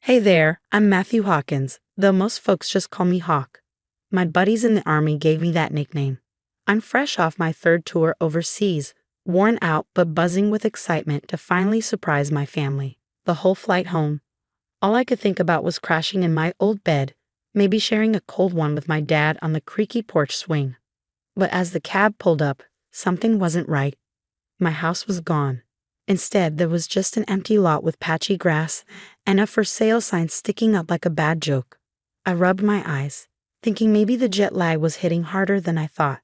Hey there, I'm Matthew Hawkins, though most folks just call me Hawk. My buddies in the Army gave me that nickname. I'm fresh off my third tour overseas, worn out but buzzing with excitement to finally surprise my family. The whole flight home, all I could think about was crashing in my old bed, maybe sharing a cold one with my dad on the creaky porch swing. But as the cab pulled up, something wasn't right. My house was gone. Instead, there was just an empty lot with patchy grass and a for sale sign sticking up like a bad joke. I rubbed my eyes, thinking maybe the jet lag was hitting harder than I thought.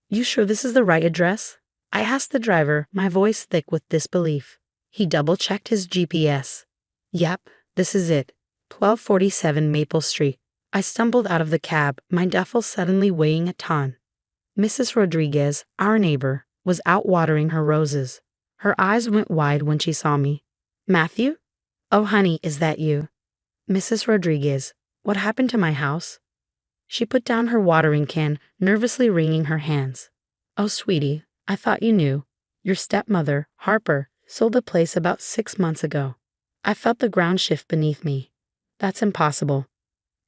"You sure this is the right address?" I asked the driver, my voice thick with disbelief. He double-checked his GPS. "Yep, this is it. 1247 Maple Street." I stumbled out of the cab, my duffel suddenly weighing a ton. Mrs. Rodriguez, our neighbor, was out watering her roses. Her eyes went wide when she saw me. "Matthew? Oh, honey, is that you?" "Mrs. Rodriguez, what happened to my house?" She put down her watering can, nervously wringing her hands. "Oh, sweetie, I thought you knew. Your stepmother, Harper, sold the place about 6 months ago." I felt the ground shift beneath me. "That's impossible.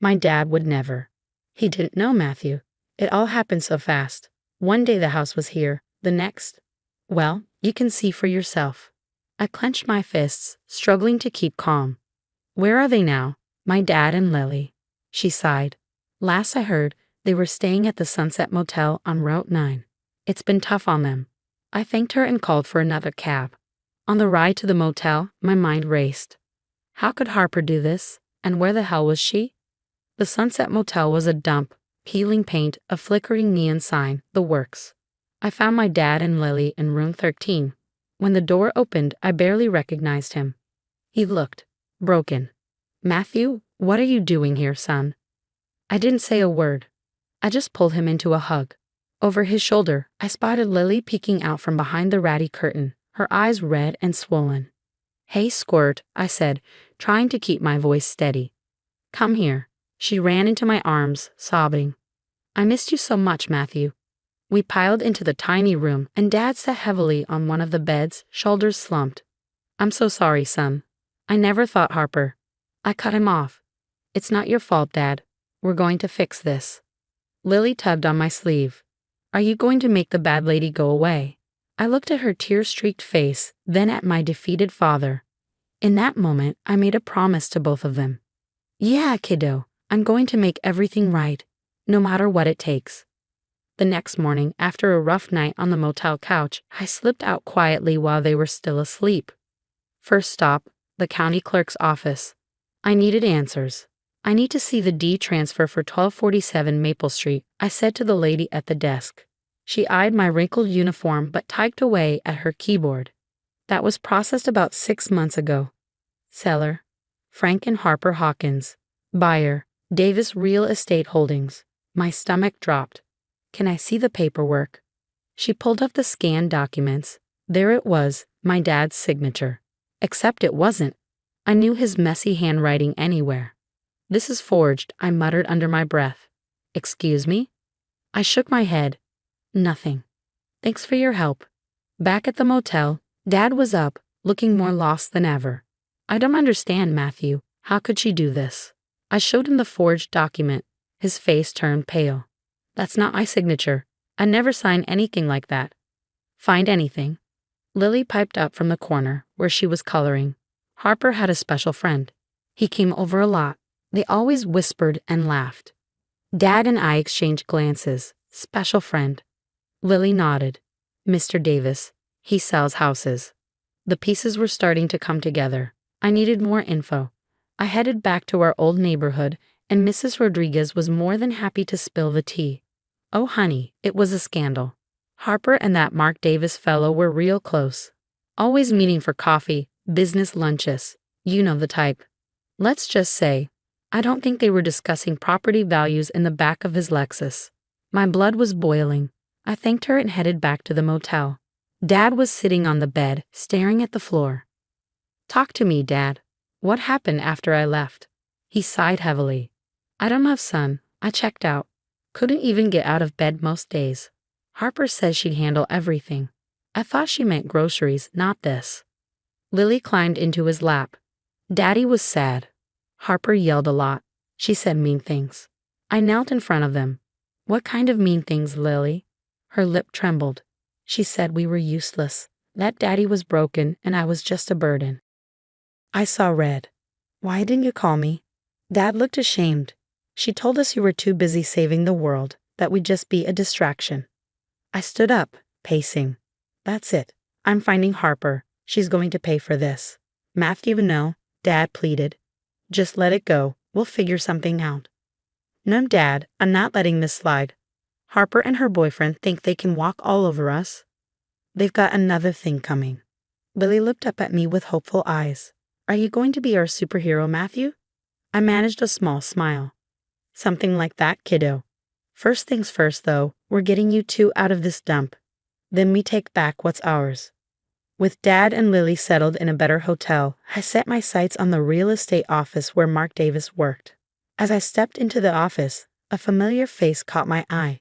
My dad would never." "He didn't know, Matthew. It all happened so fast. One day the house was here, the next. Well, you can see for yourself." I clenched my fists, struggling to keep calm. "Where are they now? My dad and Lily?" She sighed. "Last I heard, they were staying at the Sunset Motel on Route 9. It's been tough on them." I thanked her and called for another cab. On the ride to the motel, my mind raced. How could Harper do this? And where the hell was she? The Sunset Motel was a dump, peeling paint, a flickering neon sign, the works. I found my dad and Lily in room 13. When the door opened, I barely recognized him. He looked broken. "Matthew, what are you doing here, son?" I didn't say a word. I just pulled him into a hug. Over his shoulder, I spotted Lily peeking out from behind the ratty curtain, her eyes red and swollen. "Hey, Squirt," I said, trying to keep my voice steady. "Come here." She ran into my arms, sobbing. "I missed you so much, Matthew." We piled into the tiny room, and Dad sat heavily on one of the beds, shoulders slumped. "I'm so sorry, son. I never thought Harper. I cut him off. It's not your fault, Dad. We're going to fix this." Lily tugged on my sleeve. "Are you going to make the bad lady go away?" I looked at her tear-streaked face, then at my defeated father. In that moment, I made a promise to both of them. "Yeah, kiddo, I'm going to make everything right, no matter what it takes." The next morning, after a rough night on the motel couch, I slipped out quietly while they were still asleep. First stop, the county clerk's office. I needed answers. "I need to see the deed transfer for 1247 Maple Street," I said to the lady at the desk. She eyed my wrinkled uniform but typed away at her keyboard. "That was processed about 6 months ago. Seller, Frank and Harper Hawkins. Buyer, Davis Real Estate Holdings." My stomach dropped. "Can I see the paperwork?" She pulled up the scanned documents. There it was, my dad's signature. Except it wasn't. I knew his messy handwriting anywhere. "This is forged," I muttered under my breath. "Excuse me?" I shook my head. "Nothing. Thanks for your help." Back at the motel, Dad was up, looking more lost than ever. "I don't understand, Matthew. How could she do this?" I showed him the forged document. His face turned pale. "That's not my signature. I never signed anything like that." "Find anything." Lily piped up from the corner, where she was coloring. "Harper had a special friend. He came over a lot. They always whispered and laughed." Dad and I exchanged glances. "Special friend." Lily nodded. "Mr. Davis. He sells houses." The pieces were starting to come together. I needed more info. I headed back to our old neighborhood, and Mrs. Rodriguez was more than happy to spill the tea. "Oh, honey, it was a scandal. Harper and that Mark Davis fellow were real close. Always meeting for coffee, business lunches. You know the type. Let's just say, I don't think they were discussing property values in the back of his Lexus." My blood was boiling. I thanked her and headed back to the motel. Dad was sitting on the bed, staring at the floor. "Talk to me, Dad. What happened after I left?" He sighed heavily. "I don't know, son. I checked out. Couldn't even get out of bed most days. Harper says she'd handle everything. I thought she meant groceries, not this." Lily climbed into his lap. Daddy was sad. Harper yelled a lot. She said mean things. I knelt in front of them. What kind of mean things, Lily? Her lip trembled. She said we were useless, that Daddy was broken and I was just a burden. I saw red. Why didn't you call me? Dad looked ashamed. She told us you were too busy saving the world, that we'd just be a distraction. I stood up, pacing. That's it. I'm finding Harper. She's going to pay for this. Matthew, no, Dad pleaded. Just let it go. We'll figure something out. No, Dad, I'm not letting this slide. Harper and her boyfriend think they can walk all over us. They've got another thing coming. Lily looked up at me with hopeful eyes. Are you going to be our superhero, Matthew? I managed a small smile. Something like that, kiddo. First things first, though, we're getting you two out of this dump. Then we take back what's ours. With Dad and Lily settled in a better hotel, I set my sights on the real estate office where Mark Davis worked. As I stepped into the office, a familiar face caught my eye.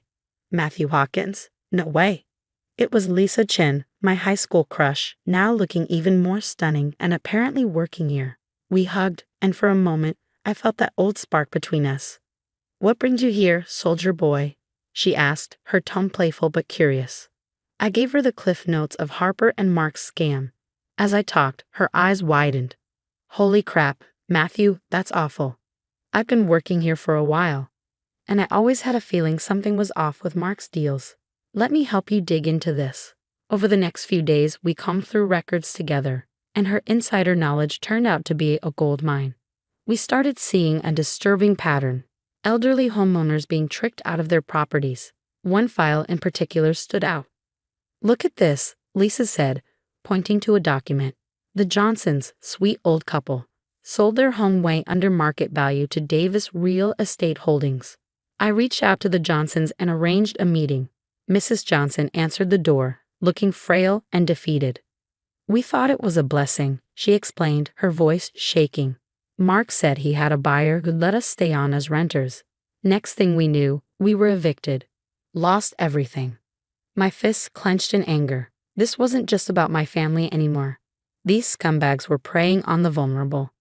Matthew Hawkins? No way. It was Lisa Chin, my high school crush, now looking even more stunning and apparently working here. We hugged, and for a moment, I felt that old spark between us. What brings you here, soldier boy? She asked, her tone playful but curious. I gave her the cliff notes of Harper and Mark's scam. As I talked, her eyes widened. Holy crap, Matthew, that's awful. I've been working here for a while, and I always had a feeling something was off with Mark's deals. Let me help you dig into this. Over the next few days, we combed through records together, and her insider knowledge turned out to be a gold mine. We started seeing a disturbing pattern. Elderly homeowners being tricked out of their properties. One file in particular stood out. Look at this, Lisa said, pointing to a document. The Johnsons, sweet old couple, sold their home way under market value to Davis Real Estate Holdings. I reached out to the Johnsons and arranged a meeting. Mrs. Johnson answered the door, looking frail and defeated. We thought it was a blessing, she explained, her voice shaking. Mark said he had a buyer who'd let us stay on as renters. Next thing we knew, we were evicted. Lost everything. My fists clenched in anger. This wasn't just about my family anymore. These scumbags were preying on the vulnerable.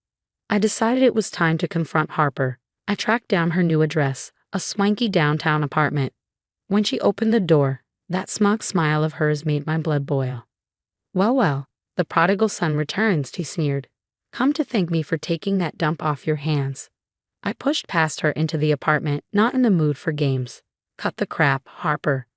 I decided it was time to confront Harper. I tracked down her new address, a swanky downtown apartment. When she opened the door, that smug smile of hers made my blood boil. Well, the prodigal son returns, she sneered. Come to thank me for taking that dump off your hands. I pushed past her into the apartment, not in the mood for games. Cut the crap, Harper.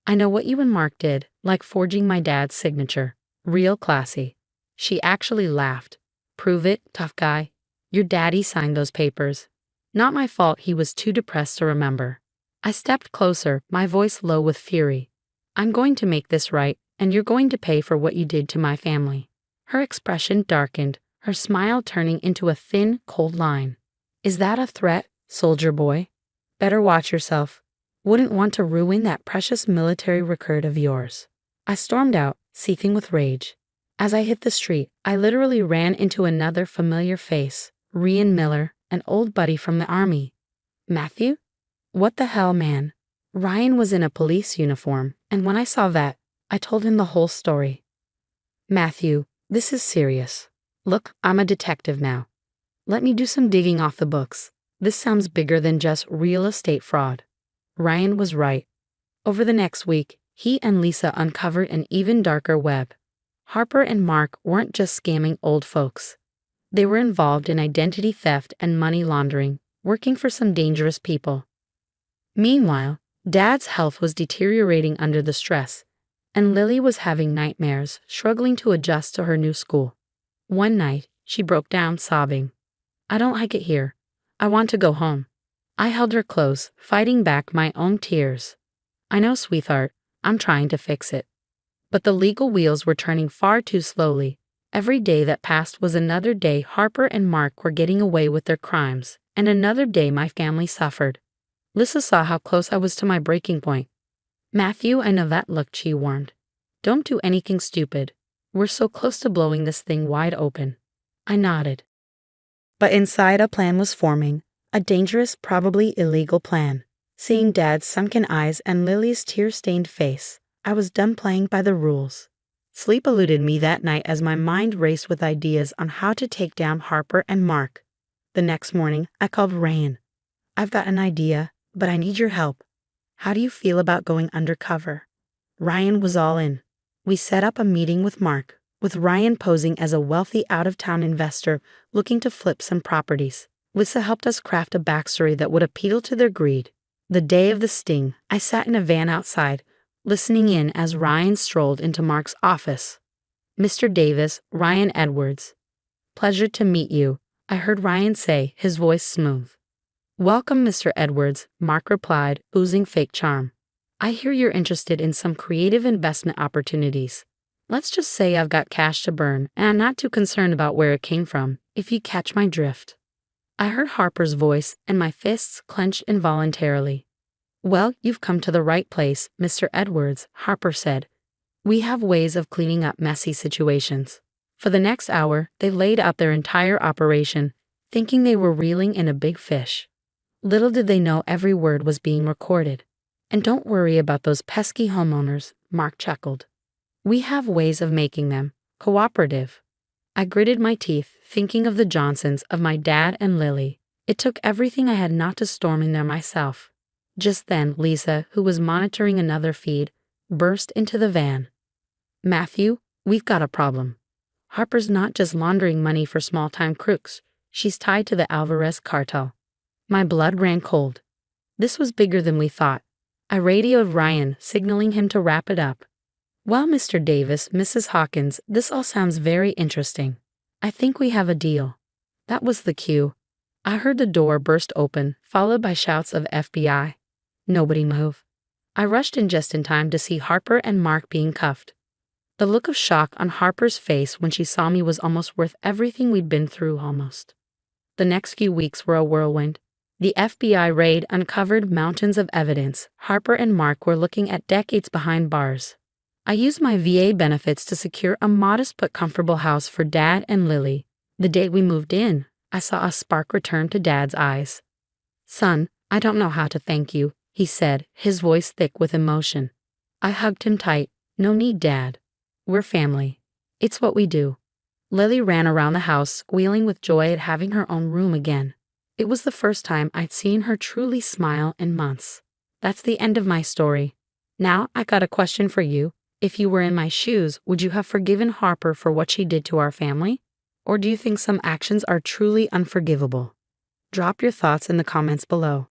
I know what you and Mark did, like forging my dad's signature. Real classy. She actually laughed. Prove it, tough guy. Your daddy signed those papers. Not my fault he was too depressed to remember. I stepped closer, my voice low with fury. I'm going to make this right, and you're going to pay for what you did to my family. Her expression darkened, her smile turning into a thin, cold line. Is that a threat, soldier boy? Better watch yourself. Wouldn't want to ruin that precious military record of yours. I stormed out, seething with rage. As I hit the street, I literally ran into another familiar face, Ryan Miller, an old buddy from the army. Matthew? What the hell, man? Ryan was in a police uniform, and when I saw that, I told him the whole story. Matthew, this is serious. Look, I'm a detective now. Let me do some digging off the books. This sounds bigger than just real estate fraud. Ryan was right. Over the next week, he and Lisa uncovered an even darker web. Harper and Mark weren't just scamming old folks. They were involved in identity theft and money laundering, working for some dangerous people. Meanwhile, Dad's health was deteriorating under the stress, and Lily was having nightmares, struggling to adjust to her new school. One night, she broke down sobbing. I don't like it here. I want to go home. I held her close, fighting back my own tears. I know, sweetheart, I'm trying to fix it. But the legal wheels were turning far too slowly. Every day that passed was another day Harper and Mark were getting away with their crimes, and another day my family suffered. Lisa saw how close I was to my breaking point. Matthew, I know that look, she warned. Don't do anything stupid. We're so close to blowing this thing wide open. I nodded. But inside a plan was forming, a dangerous, probably illegal plan. Seeing Dad's sunken eyes and Lily's tear-stained face, I was done playing by the rules. Sleep eluded me that night as my mind raced with ideas on how to take down Harper and Mark. The next morning, I called Ryan. "I've got an idea, but I need your help. How do you feel about going undercover?" Ryan was all in. We set up a meeting with Mark, with Ryan posing as a wealthy out-of-town investor looking to flip some properties. Lisa helped us craft a backstory that would appeal to their greed. The day of the sting, I sat in a van outside, listening in as Ryan strolled into Mark's office. "Mr. Davis, Ryan Edwards. Pleasure to meet you," I heard Ryan say, his voice smooth. "Welcome, Mr. Edwards," Mark replied, oozing fake charm. "I hear you're interested in some creative investment opportunities. Let's just say I've got cash to burn, and I'm not too concerned about where it came from, if you catch my drift." I heard Harper's voice, and my fists clenched involuntarily. "Well, you've come to the right place, Mr. Edwards," Harper said. "We have ways of cleaning up messy situations." For the next hour, they laid out their entire operation, thinking they were reeling in a big fish. Little did they know every word was being recorded. "And don't worry about those pesky homeowners," Mark chuckled. "We have ways of making them cooperative." I gritted my teeth, thinking of the Johnsons, of my dad and Lily. It took everything I had not to storm in there myself. Just then, Lisa, who was monitoring another feed, burst into the van. "Matthew, we've got a problem. Harper's not just laundering money for small-time crooks. She's tied to the Alvarez cartel." My blood ran cold. This was bigger than we thought. I radioed Ryan, signaling him to wrap it up. "Well, Mr. Davis, Mrs. Hawkins, this all sounds very interesting. I think we have a deal." That was the cue. I heard the door burst open, followed by shouts of FBI. "Nobody move." I rushed in just in time to see Harper and Mark being cuffed. The look of shock on Harper's face when she saw me was almost worth everything we'd been through almost. The next few weeks were a whirlwind. The FBI raid uncovered mountains of evidence. Harper and Mark were looking at decades behind bars. I used my VA benefits to secure a modest but comfortable house for Dad and Lily. The day we moved in, I saw a spark return to Dad's eyes. "Son, I don't know how to thank you," he said, his voice thick with emotion. I hugged him tight. "No need, Dad. We're family. It's what we do." Lily ran around the house, squealing with joy at having her own room again. It was the first time I'd seen her truly smile in months. That's the end of my story. Now, I got a question for you. If you were in my shoes, would you have forgiven Harper for what she did to our family? Or do you think some actions are truly unforgivable? Drop your thoughts in the comments below.